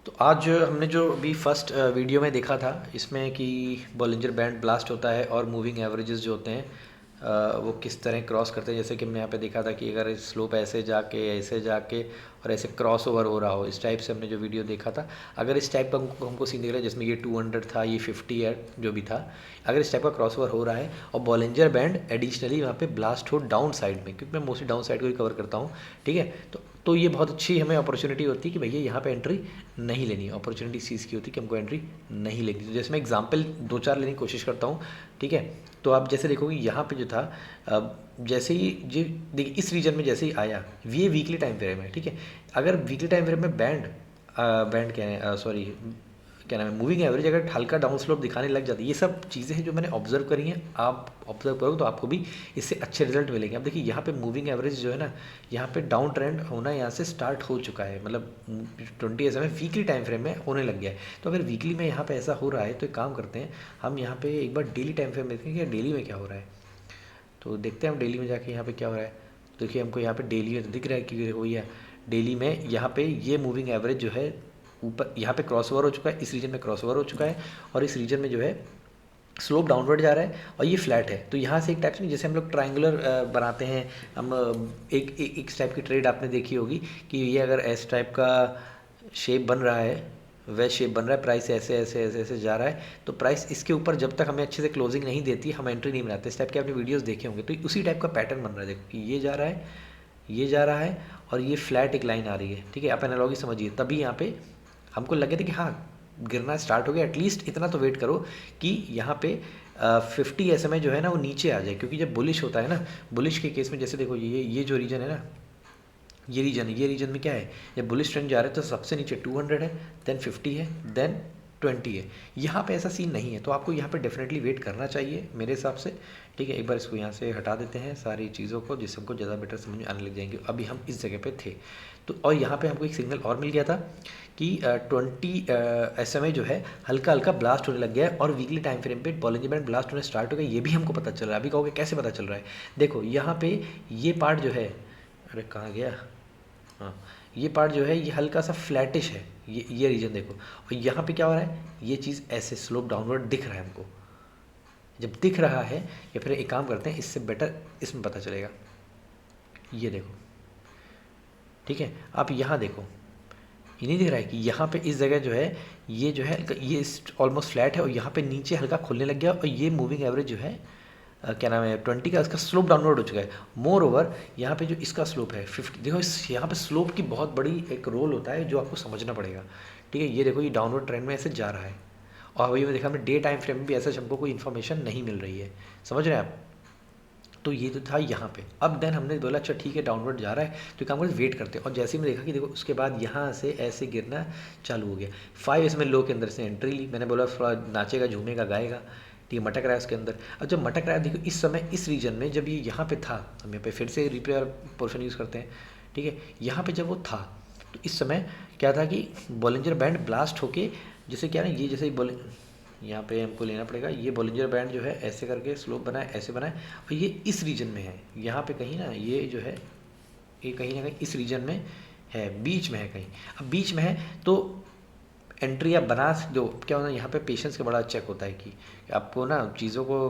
तो आज हमने जो अभी फर्स्ट वीडियो में देखा था इसमें कि बॉलिंजर बैंड ब्लास्ट होता है और मूविंग एवरेजेस जो होते हैं वो किस तरह क्रॉस करते हैं। जैसे कि हमने यहाँ पे देखा था कि अगर स्लोप ऐसे जाके और ऐसे क्रॉस ओवर हो रहा हो, इस टाइप से हमने जो वीडियो देखा था। अगर इस टाइप का हमको सीन दिख रहा है जिसमें ये 200 था, ये 50 है जो भी था, अगर इस टाइप का क्रॉस ओवर हो रहा है और बॉलिंजर बैंड एडिशनली वहाँ पे ब्लास्ट हो डाउन साइड में, क्योंकि मैं मोस्टली डाउन साइड को ही कवर करता हूँ, ठीक है। तो ये बहुत अच्छी हमें अपॉर्चुनिटी होती है कि भैया यहाँ पे एंट्री नहीं लेनी है। अपॉर्चुनिटी इस चीज़ की होती है कि हमको एंट्री नहीं लेनी। तो जैसे मैं एग्जांपल दो चार लेने की कोशिश करता हूँ, ठीक है। तो आप जैसे देखोगे यहाँ पे जो था, जैसे ही जी देखिए इस रीजन में जैसे ही आया, ये वीकली टाइम फ्रेम है, ठीक है। अगर वीकली टाइम फ्रेम में बैंड क्या है, सॉरी क्या नाम है, मूविंग एवरेज अगर हल्का डाउन स्लोप दिखाने लग जाती है, ये सब चीज़ें हैं जो मैंने ऑब्जर्व करी हैं। आप ऑब्जर्व करोगे तो आपको भी इससे अच्छे रिजल्ट मिलेंगे। अब देखिए यहाँ पे मूविंग एवरेज जो है ना, यहाँ पे डाउन ट्रेंड होना यहाँ से स्टार्ट हो चुका है, मतलब 20 ऐसे में वीकली टाइम फ्रेम में होने लग गया है। तो अगर वीकली में यहाँ पे ऐसा हो रहा है तो एक काम करते हैं, हम यहाँ पे एक बार डेली टाइम फ्रेम देखते हैं कि डेली में क्या हो रहा है। तो देखते हैं हम डेली में जाके यहाँ पे क्या हो रहा है। तो देखिए हमको यहाँ पे डेली में तो दिख रहा है कि वही है। डेली में यहाँ पे ये मूविंग एवरेज जो है ऊपर यहाँ पे क्रॉस ओवर हो चुका है, इस रीजन में क्रॉस ओवर हो चुका है और इस रीजन में जो है स्लोप डाउनवर्ड जा रहा है और ये फ्लैट है। तो यहाँ से एक टाइप से जैसे हम लोग ट्राइंगुलर बनाते हैं, हम एक टाइप की ट्रेड आपने देखी होगी कि ये अगर इस टाइप का शेप बन रहा है, वह शेप बन रहा है, प्राइस ऐसे ऐसे ऐसे ऐसे जा रहा है, तो प्राइस इसके ऊपर जब तक हमें अच्छे से क्लोजिंग नहीं देती हम एंट्री नहीं बनाते। इस टाइप के आपने वीडियोस देखे होंगे। तो उसी टाइप का पैटर्न बन रहा है। देखो कि ये जा रहा है, ये जा रहा है और ये फ्लैट एक लाइन आ रही है, ठीक है। आप एनालॉजी समझिए। तभी यहाँ पे हमको लगे थे कि हाँ गिरना स्टार्ट हो गया। एटलीस्ट इतना तो वेट करो कि यहाँ पे 50 SMA जो है ना वो नीचे आ जाए, क्योंकि जब बुलिश होता है ना, बुलिश के केस में जैसे देखो ये जो रीजन है ना, ये रीजन में क्या है, जब बुलिश ट्रेंड जा रहे हैं तो सबसे नीचे 200 है, देन 50 है, देन 20 है। यहाँ पे ऐसा सीन नहीं है, तो आपको यहाँ पे डेफिनेटली वेट करना चाहिए मेरे हिसाब से, ठीक है। एक बार इसको यहाँ से हटा देते हैं सारी चीज़ों को, जिससे हमको ज़्यादा बेटर समझ में आने लग जाएंगे। अभी हम इस जगह पे थे तो, और यहाँ पे हमको एक सिग्नल और मिल गया था कि 20 SMA जो है हल्का हल्का ब्लास्ट होने लग गया है और वीकली टाइम फ्रेम पे बॉलिंजर बैंड ब्लास्ट होने स्टार्ट हो गया। ये भी हमको पता चल रहा है। अभी कहोगे कैसे पता चल रहा है, देखो यहाँ पे ये पार्ट जो है, अरे कहाँ गया, हाँ, ये पार्ट जो है ये हल्का सा फ्लैटिश है, ये रीजन देखो। और यहाँ पे क्या हो रहा है, ये चीज़ ऐसे स्लोप डाउनवर्ड दिख रहा है हमको। जब दिख रहा है, या फिर एक काम करते हैं इससे बेटर इसमें पता चलेगा, ये देखो, ठीक है। आप यहाँ देखो, ये नहीं दिख रहा है कि यहाँ पे इस जगह जो है ये जो है ये ऑलमोस्ट फ्लैट है और यहाँ पे नीचे हल्का खुलने लग गया और ये मूविंग एवरेज जो है क्या नाम है 20 का, इसका स्लोप डाउनवर्ड हो चुका है। मोर ओवर यहाँ पे जो इसका स्लोप है 50, देखो इस यहाँ पे स्लोप की बहुत बड़ी एक रोल होता है जो आपको समझना पड़ेगा, ठीक है। ये देखो ये डाउनवर्ड ट्रेंड में ऐसे जा रहा है और वही में देखा हमने डे टाइम फ्रेम में भी ऐसा हमको कोई इन्फॉर्मेशन नहीं मिल रही है, समझ रहे हैं आप। तो ये तो था यहाँ पे। अब देन हमने बोला अच्छा ठीक है डाउनवर्ड जा रहा है तो काम करते वेट करते हैं। और जैसे ही मैं देखा कि देखो उसके बाद यहाँ से ऐसे गिरना चालू हो गया। 5 इसमें लो के अंदर से एंट्री ली। मैंने बोला थोड़ा नाचेगा झूमेगा गाएगा, ठीक है, मटक रहा है उसके अंदर। अब जब मटक रहा है देखो इस समय इस रीजन में जब ये यहाँ पे था, हम यहाँ पे फिर से रिपेयर पोर्शन यूज़ करते हैं, ठीक है। यहाँ पे जब वो था तो इस समय क्या था कि बॉलिंजर बैंड ब्लास्ट होके, जैसे क्या ना ये जैसे ही बॉलिंग यहाँ पे हमको लेना पड़ेगा, ये बॉलिंजर बैंड जो है ऐसे करके स्लोप बनाए ऐसे बनाए और ये इस रीजन में है, यहाँ पे कहीं ना ये जो है ये कहीं ना कहीं इस रीजन में है, बीच में है कहीं। अब बीच में है तो एंट्री आप बना दो। क्या होता है यहाँ पे पेशेंस का बड़ा चेक होता है कि आपको ना चीज़ों को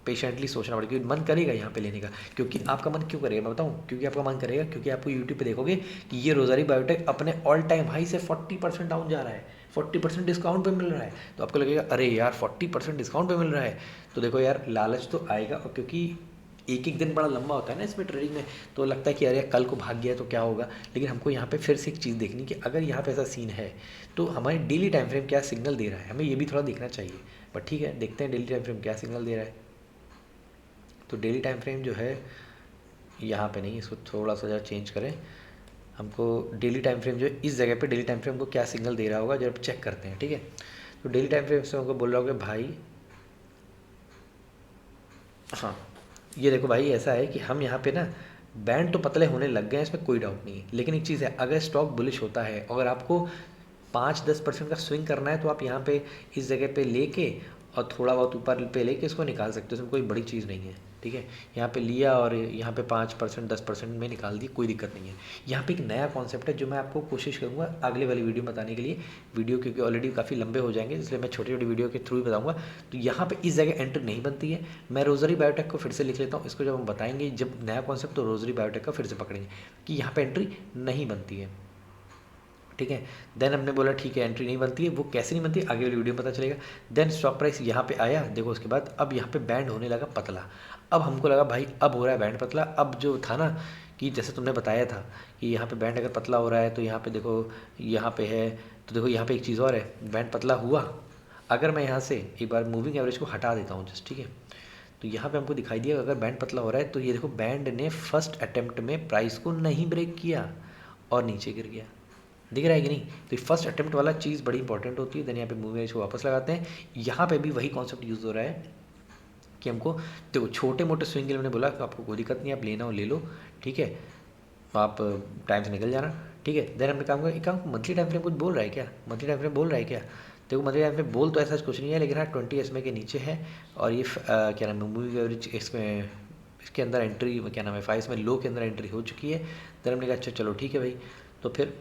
पेशेंटली सोचना पड़ेगा, क्योंकि मन करेगा यहाँ पे लेने का। क्योंकि आपका मन क्यों करेगा मैं बताऊँ, क्योंकि आपका मन करेगा क्योंकि आपको यूट्यूब पे देखोगे कि ये रोज़ारी बायोटेक अपने ऑल टाइम हाई से 40% डाउन जा रहा है, 40% डिस्काउंट पे मिल रहा है। तो आपको लगेगा अरे यार 40% डिस्काउंट पे मिल रहा है, तो देखो यार लालच तो आएगा। और क्योंकि एक एक दिन बड़ा लंबा होता है ना इसमें ट्रेडिंग में, तो लगता है कि अरे कल को भाग गया तो क्या होगा। लेकिन हमको यहाँ पे फिर से एक चीज़ देखनी कि अगर यहाँ पे ऐसा सीन है तो हमारे डेली टाइम फ्रेम क्या सिग्नल दे रहा है, हमें ये भी थोड़ा देखना चाहिए। बट ठीक है देखते हैं डेली टाइम फ्रेम क्या सिग्नल दे रहा है। तो डेली टाइम फ्रेम जो है यहाँ पे नहीं, इसको थोड़ा सा चेंज करें। हमको डेली टाइम फ्रेम जो है इस जगह पे डेली टाइम फ्रेम को क्या सिग्नल दे रहा होगा जब चेक करते हैं, ठीक है। तो डेली टाइम फ्रेम से हमको बोल रहा होगा भाई, हाँ ये देखो भाई ऐसा है कि हम यहाँ पे ना बैंड तो पतले होने लग गए हैं, इसमें कोई डाउट नहीं है। लेकिन एक चीज़ है, अगर स्टॉक बुलिश होता है, अगर आपको 5-10% का स्विंग करना है तो आप यहाँ पे इस जगह पे लेके और थोड़ा बहुत ऊपर पे लेके इसको निकाल सकते हो, इसमें कोई बड़ी चीज़ नहीं है, ठीक है, यहाँ पे लिया और यहाँ पे 5% 10% में निकाल दी, कोई दिक्कत नहीं है। यहाँ पे एक नया कॉन्सेप्ट है जो मैं आपको कोशिश करूँगा अगले वाली वीडियो में बताने के लिए। वीडियो क्योंकि ऑलरेडी काफ़ी लंबे हो जाएंगे, इसलिए मैं छोटी छोटी वीडियो के थ्रू ही बताऊँगा। तो यहाँ पे इस जगह एंट्री नहीं बनती है। मैं रोजरी बायोटेक को फिर से लिख लेता हूँ, इसको जब हम बताएंगे जब नया कॉन्सेप्ट, तो रोजरी बायोटेक का फिर से पकड़ेंगे कि यहाँ पर एंट्री नहीं बनती है, ठीक है। देन हमने बोला ठीक है एंट्री नहीं बनती है, वो कैसे नहीं बनती है आगे वाली वीडियो में पता चलेगा। देन स्टॉक प्राइस यहाँ पे आया, देखो उसके बाद अब यहाँ पे बैंड होने लगा पतला। अब हमको लगा भाई अब हो रहा है बैंड पतला। अब जो था ना कि जैसे तुमने बताया था कि यहाँ पे बैंड अगर पतला हो रहा है तो यहाँ पे देखो, यहाँ पे है, तो देखो यहाँ पे एक चीज़ और है, बैंड पतला हुआ। अगर मैं यहाँ से एक बार मूविंग एवरेज को हटा देता हूँ जस्ट, ठीक है, तो यहाँ पे हमको दिखाई दिया अगर बैंड पतला हो रहा है तो ये देखो बैंड ने फर्स्ट अटेम्प्ट में प्राइस को नहीं ब्रेक किया और नीचे गिर गया, दिख रहा है कि नहीं। तो फर्स्ट अटेम्प्ट वाला चीज़ बड़ी इंपॉर्टेंट होती है। देन यहाँ पे मूविंग एवरेज को वापस लगाते हैं, यहाँ पे भी वही कॉन्सेप्ट यूज़ हो रहा है कि हमको देखो छोटे मोटे स्विंग के लिए मैंने बोला कि आपको कोई दिक्कत नहीं, आप लेना हो ले लो, ठीक है, आप टाइम से निकल जाना, ठीक है। देन हमने काम किया, मंथली टाइम फ्रेम कुछ बोल रहा है क्या, मंथली टाइम फ्रेम बोल रहा है क्या। देखो मंथली टाइम फ्रेम बोल तो ऐसा कुछ नहीं है, लेकिन हाँ 20 SMA के नीचे है और ये क्या नाम है मूविंग एवरेज, इसमें इसके अंदर एंट्री क्या नाम है 5 में लो के अंदर एंट्री हो चुकी है। देन हमने कहा अच्छा चलो ठीक है भाई, तो फिर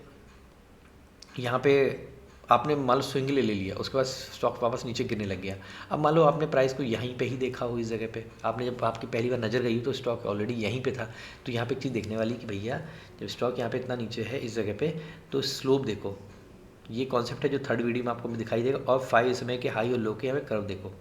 यहाँ पे आपने मान लो स्विंग ले लिया, उसके बाद स्टॉक वापस नीचे गिरने लग गया। अब मान लो आपने प्राइस को यहीं पे ही देखा हो, इस जगह पे आपने जब आपकी पहली बार नज़र गई तो स्टॉक ऑलरेडी यहीं पे था। तो यहाँ पे एक चीज़ देखने वाली कि भैया जब स्टॉक यहाँ पे इतना नीचे है इस जगह पे, तो स्लोप देखो, ये कॉन्सेप्ट है जो थर्ड वीडियो में आपको दिखाई देगा। और 5 समय के हाई और लो के यहाँ पे कर्व देखो,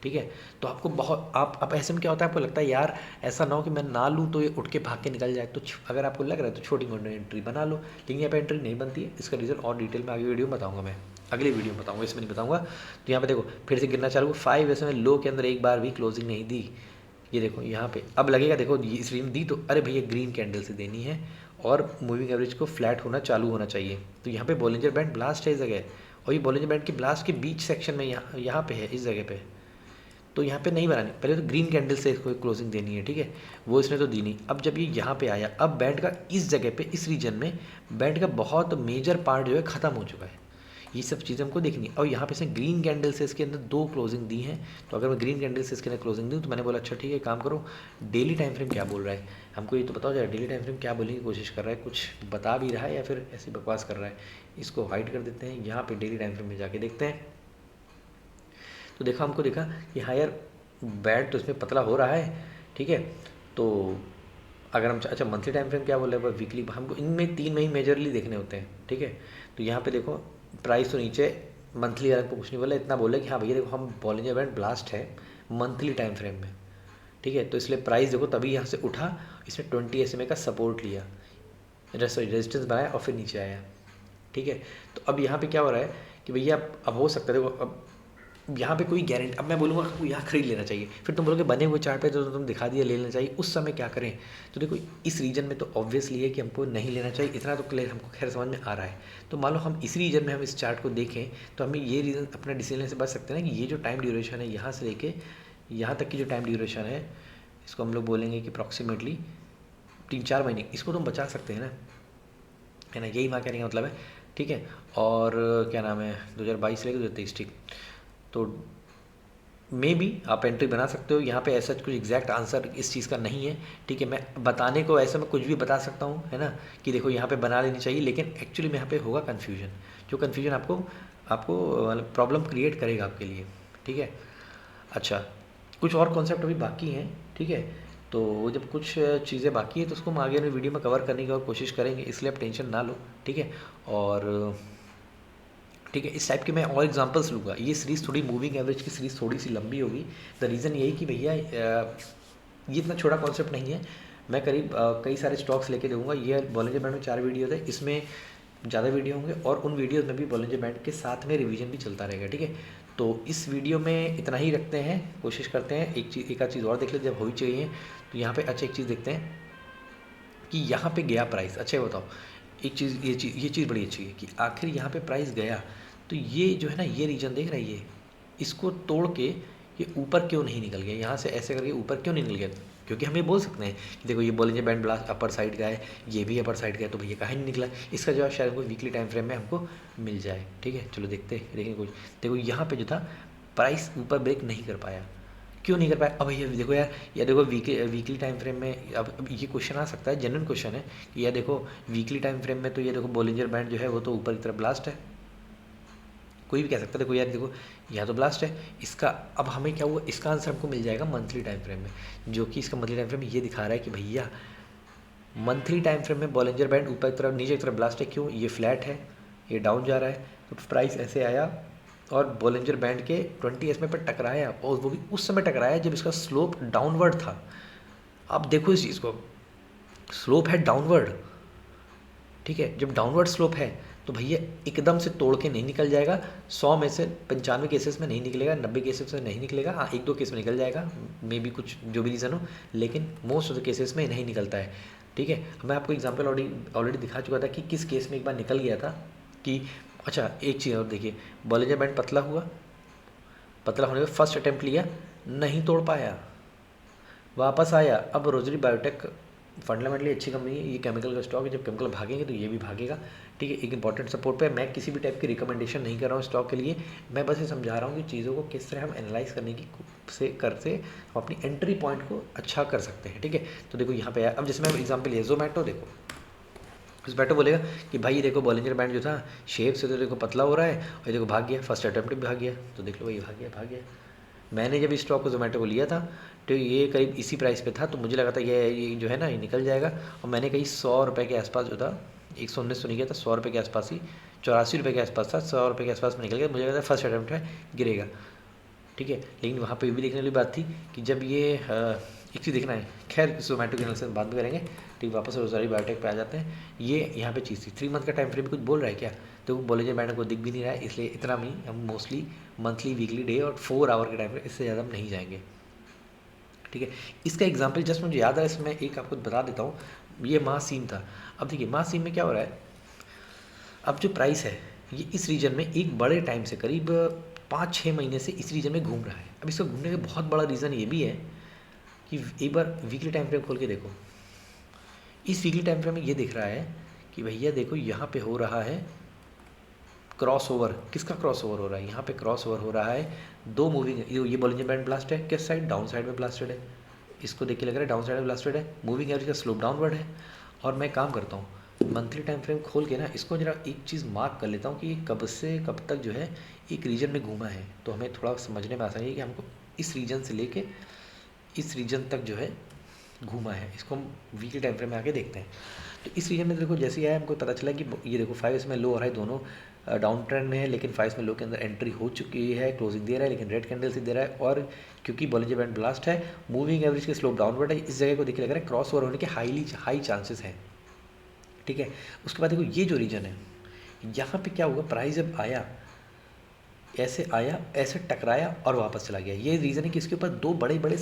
ठीक है। तो आपको बहुत आप ऐसे में क्या होता है, आपको लगता है यार ऐसा ना हो कि मैं ना लूँ तो ये उठ के भाग के निकल जाए, तो अगर आपको लग रहा है तो छोटी मोटी एंट्री बना लो, लेकिन यहाँ पे एंट्री नहीं बनती है। इसका रीज़न और डिटेल में आगे वीडियो में बताऊँगा, मैं अगली वीडियो में बताऊँगा, इसमें नहीं बताऊँगा। तो यहाँ पे देखो फिर से गिरना चालू, 5 ऐसे में लो के अंदर एक बार भी क्लोजिंग नहीं दी। ये देखो यहाँ पे अब लगेगा, देखो इस रीम दी तो अरे भैया ग्रीन कैंडल से देनी है और मूविंग एवरेज को फ्लैट होना चालू होना चाहिए। तो यहाँ पे बॉलिंजर बैंड ब्लास्ट है इस जगह, और ये बॉलिंजर बैंड के ब्लास्ट के बीच सेक्शन में यहाँ पे है इस जगह पे। तो यहाँ पे नहीं बनानी, पहले तो ग्रीन कैंडल से इसको क्लोजिंग देनी है, ठीक है, वो इसने तो दी नहीं। अब जब ये यहाँ पे आया, अब बैंड का इस जगह पे इस रीजन में बैंड का बहुत मेजर पार्ट जो है ख़त्म हो चुका है। ये सब चीज़ें हमको देखनी है। और यहाँ पे इसने ग्रीन कैंडल से इसके अंदर 2 क्लोजिंग दी हैं। तो अगर मैं ग्रीन कैंडल से इसके अंदर क्लोजिंग दूँ तो मैंने बोला अच्छा ठीक है काम करो, डेली टाइम फ्रेम क्या बोल रहा है हमको ये तो बताओ जरा, डेली टाइम फ्रेम क्या बोलने की कोशिश कर रहा है, कुछ बता भी रहा है या फिर ऐसी बकवास कर रहा है। इसको हाइड कर देते हैं, यहाँ पर डेली टाइम फ्रेम में जाके देखते हैं। तो देखा हमको देखा कि हायर बैड तो इसमें पतला हो रहा है, ठीक है। तो अगर हम अच्छा मंथली टाइम फ्रेम क्या बोल रहे हैं, वीकली, हमको इनमें 3 में ही मेजरली देखने होते हैं, ठीक है। तो यहाँ पे देखो प्राइस तो नीचे, मंथली वाले को कुछ नहीं बोला, इतना बोला कि हाँ भैया देखो हम बॉलिंजर बैंड ब्लास्ट है मंथली टाइम फ्रेम में, ठीक है। तो इसलिए प्राइस देखो तभी यहाँ से उठा, इसने 20 SMA का सपोर्ट लिया, रेजिस्टेंस बनाया और फिर नीचे आया, ठीक है। तो अब यहाँ पे क्या हो रहा है कि भैया अब हो सकता है देखो, अब यहाँ पे कोई गारंटी, अब मैं बोलूँगा आपको यहाँ खरीद लेना चाहिए, फिर तुम बोलोगे बने हुए चार्ट पे तो तुम दिखा दिया ले लेना चाहिए, उस समय क्या करें। तो देखो इस रीजन में तो ऑब्वियसली है कि हमको नहीं लेना चाहिए, इतना तो क्लियर हमको खैर समझ में आ रहा है। तो मान लो हम इस रीजन में हम इस चार्ट को देखें तो हमें ये रीज़न अपना डिसीजन से बच सकते हैं ना कि ये जो टाइम ड्यूरेशन है यहाँ से लेके यहाँ तक की जो टाइम ड्यूरेशन है, इसको हम लोग बोलेंगे कि अप्रॉक्सीमेटली 3-4 महीने, इसको तुम बचा सकते हैं ना, है ना, यही वहाँ कहने का मतलब है, ठीक है। और क्या नाम है 2022 से लेकर 2023, ठीक। तो मे बी आप एंट्री बना सकते हो यहाँ पे, ऐसा कुछ एग्जैक्ट आंसर इस चीज़ का नहीं है, ठीक है। मैं बताने को ऐसे में कुछ भी बता सकता हूँ, है ना, कि देखो यहाँ पे बना लेनी चाहिए, लेकिन एक्चुअली में यहाँ पे होगा कन्फ्यूजन, जो कन्फ्यूजन आपको आपको मतलब प्रॉब्लम क्रिएट करेगा आपके लिए, ठीक है। अच्छा कुछ और कॉन्सेप्ट अभी बाकी हैं, ठीक है। तो जब कुछ चीज़ें बाकी हैं तो उसको हम आगे वाली वीडियो में कवर करने की और कोशिश करेंगे, इसलिए आप टेंशन ना लो, ठीक है। और ठीक है इस टाइप के मैं और एग्जांपल्स लूँगा। ये सीरीज़ थोड़ी मूविंग एवरेज की सीरीज़ थोड़ी सी लंबी होगी, द रीज़न यही कि भैया ये इतना छोटा कॉन्सेप्ट नहीं है। मैं करीब कई सारे स्टॉक्स लेके दूँगा। ये बॉलिंजर बैंड में 4 वीडियोज़ है, इसमें ज़्यादा वीडियो होंगे और उन वीडियोज़ में भी बॉलिंजर बैंड के साथ में रिवीजन भी चलता रहेगा, ठीक है। तो इस वीडियो में इतना ही रखते हैं, कोशिश करते हैं एक आध चीज़ और देख लेते जब हो ही चाहिए। तो यहाँ पे अच्छा एक चीज़ देखते हैं कि यहाँ पे गया प्राइस, अच्छा बताओ एक चीज़, ये चीज़ बड़ी अच्छी है कि आखिर यहाँ पे प्राइस गया तो ये जो है ना ये रीजन देख रही है, इसको तोड़ के ये ऊपर क्यों नहीं निकल गया, यहाँ से ऐसे करके ऊपर क्यों नहीं निकल गया। क्योंकि हम ये बोल सकते हैं कि देखो ये Bollinger band blast upper side का है, ये भी अपर साइड का है, तो भैया कहीं नहीं निकला। इसका जवाब शायद कोई वीकली टाइम फ्रेम में हमको मिल जाए, ठीक है। चलो देखते हैं, देखें कुछ। देखो यहाँ पे जो था प्राइस ऊपर ब्रेक नहीं कर पाया, क्यों नहीं कर पाया? अब ये देखो यार, या देखो वीकली टाइम फ्रेम में, अब ये क्वेश्चन आ सकता है, जेन्युइन क्वेश्चन है कि यार देखो वीकली टाइम फ्रेम में तो ये देखो बॉलिंजर बैंड जो है वो तो ऊपर की तरफ ब्लास्ट है। कोई भी कह सकता है देखो यार देखो यहाँ तो ब्लास्ट है इसका। अब हमें क्या हुआ, इसका आंसर हमको मिल जाएगा मंथली टाइम फ्रेम में, जो कि इसका मंथली टाइम फ्रेम ये दिखा रहा है कि भैया मंथली टाइम फ्रेम में बॉलिंजर बैंड ऊपर की तरफ नीचे की तरफ ब्लास्ट है। क्यों? ये फ्लैट है, ये डाउन जा रहा है, तो प्राइस ऐसे आया और बॉलिंजर बैंड के 20 SMA पर टकराया, और वो भी उस समय टकराया जब इसका स्लोप डाउनवर्ड था। अब देखो इस चीज़ को, स्लोप है डाउनवर्ड, ठीक है, जब डाउनवर्ड स्लोप है तो भैया एकदम से तोड़ के नहीं निकल जाएगा। 100 में से 95 केसेस में नहीं निकलेगा, 90 केसेस में नहीं निकलेगा, हाँ एक दो केस में निकल जाएगा, मे बी कुछ जो भी रीज़न हो, लेकिन मोस्ट ऑफ द केसेस में नहीं निकलता है। ठीक है, मैं आपको एग्जांपल ऑलरेडी दिखा चुका था कि किस केस में एक बार निकल गया था कि अच्छा एक चीज़ और देखिए, बॉलिंजर बैंड पतला हुआ, पतला होने पर फर्स्ट अटैम्प्ट लिया, नहीं तोड़ पाया, वापस आया। अब रोजरी बायोटेक फंडामेंटली अच्छी कंपनी है, ये केमिकल का स्टॉक है, जब केमिकल भागेंगे तो ये भी भागेगा। ठीक है, एक इंपॉर्टेंट सपोर्ट पे। मैं किसी भी टाइप की रिकमेंडेशन नहीं कर रहा हूँ स्टॉक के लिए, मैं बस ये समझा रहा हूँ कि चीज़ों को किस तरह हम एनालाइज करने की करते हम अपनी एंट्री पॉइंट को अच्छा कर सकते हैं। ठीक है, तो देखो यहाँ पे अब जैसे मैं एग्जाम्पल लिया जोमेटो, देखो जोमेटो बोलेगा कि भाई ये देखो बॉलिंजर बैंड जो था शेप से तो देखो पतला हो रहा है, और ये देखो भाग गया, फर्स्ट अटैम्प्ट भी भाग गया, तो देख लो भाई भाग गया। मैंने जब इस स्टॉक को जोमेटो को लिया था तो ये करीब इसी प्राइस पे था, तो मुझे लगा था ये जो है ना ये निकल जाएगा, और मैंने कहीं 100 रुपये के आसपास जो था, 119 तो नहीं गया था, 100 रुपये के आसपास ही, 84 रुपये के आसपास था, 100 रुपये के आसपास में निकल गया, मुझे लगा था फर्स्ट अटैम्प्ट में गिरेगा। ठीक है, लेकिन वहाँ पे भी देखने वाली बात थी कि जब ये एक चीज़ देखना है, खैर जोमेटो के से बात भी करेंगे। ठीक, वापस रोजरी बायोटेक पे आ जाते हैं। ये यहाँ पे चीज़ थी, 3 मंथ का टाइम फ्रेम कुछ बोल रहा है क्या? तो बॉलिंजर बैंड को दिख भी नहीं रहा है, इसलिए इतना भी हम मोस्टली मंथली, वीकली, डे और 4 आवर के टाइम फ्रेम, इससे ज़्यादा हम नहीं जाएंगे। ठीक है, इसका एग्जाम्पल जस्ट मुझे याद है, इसमें एक आपको बता देता हूँ। ये मासीम था। अब देखिए मासीम में क्या हो रहा है, अब जो प्राइस है ये इस रीजन में एक बड़े टाइम से करीब 5-6 महीने से इस रीजन में घूम रहा है। अब इसको घूमने का बहुत बड़ा रीज़न ये भी है कि एक बार वीकली टाइम फ्रेम खोल के देखो, इस वीकली टाइम फ्रेम में ये दिख रहा है कि भैया देखो यहाँ पे हो रहा है क्रॉस ओवर। किसका क्रॉस ओवर हो रहा है? यहाँ पे क्रॉस ओवर हो रहा है दो मूविंग, ये बॉलिंजर बैंड ब्लास्ट है, किस साइड? डाउन साइड में ब्लास्टेड है। इसको देख के लग रहा है डाउन साइड में ब्लास्टेड है, मूविंग एवरेज का स्लोप डाउनवर्ड है। और मैं काम करता हूँ मंथली टाइम फ्रेम खोल के ना, इसको जरा एक चीज़ मार्क कर लेता हूँ कि कब से कब तक जो है एक रीजन में घूमा है, तो हमें थोड़ा समझने में आसानी है कि हमको इस रीजन से लेके इस रीजन तक जो है घूमा है। इसको हम वीकली टाइम फ्रेम में आके देखते हैं। तो इस रीजन में देखो जैसे ही आया हमको पता चला कि ये देखो 5 इसमें लो और हाई दोनों डाउन ट्रेंड में है, लेकिन 5 में लो के अंदर एंट्री हो चुकी है, क्लोजिंग दे रहा है, लेकिन रेड कैंडल से दे रहा है। और क्योंकि बॉलिंजर बैंड ब्लास्ट है, मूविंग एवरेज के स्लोप डाउनवर्ड है, इस जगह को देखिए लग रहा है क्रॉस ओवर होने के हाई चांसेस हैं। ठीक है, उसके बाद देखो ये जो रीजन है यहाँ पे क्या हुआ, प्राइस जब आया ऐसे टकराया और वापस चला गया। ये रीज़न है कि इसके ऊपर दो बड़े बड़े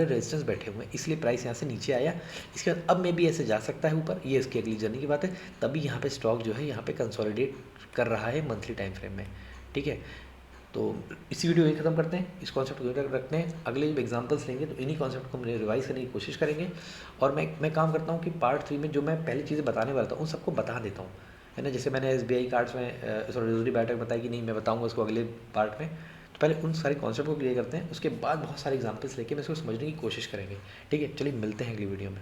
रेजिस्टेंस बैठे हुए हैं, इसलिए प्राइस यहाँ से नीचे आया। इसके बाद अब में भी ऐसे जा सकता है ऊपर, ये इसकी अगली जर्नी की बात है। तभी यहाँ पे स्टॉक जो है यहाँ पे कंसोलिडेट कर रहा है मंथली टाइम फ्रेम में। ठीक है, तो इसी वीडियो यही खत्म करते हैं, इस कॉन्सेप्ट को रखते हैं। अगले जब एग्जांपल्स लेंगे तो इन्हीं कॉन्सेप्ट को हम रिवाइज करने की कोशिश करेंगे। और मैं काम करता हूँ कि पार्ट 3 में जो मैं पहले चीज़ें बताने वाला था उन सबको बता देता हूँ, है ना। जैसे मैंने SBI कार्ड्स में रोजरी बायोटेक बताया कि नहीं, मैं बताऊंगा उसको अगले पार्ट में। तो पहले उन सारे कॉन्सेप्ट को क्लियर करते हैं, उसके बाद बहुत सारे एग्जांपल्स लेके मैं इसको समझने की कोशिश करेंगे। ठीक है, चलिए मिलते हैं अगली वीडियो में।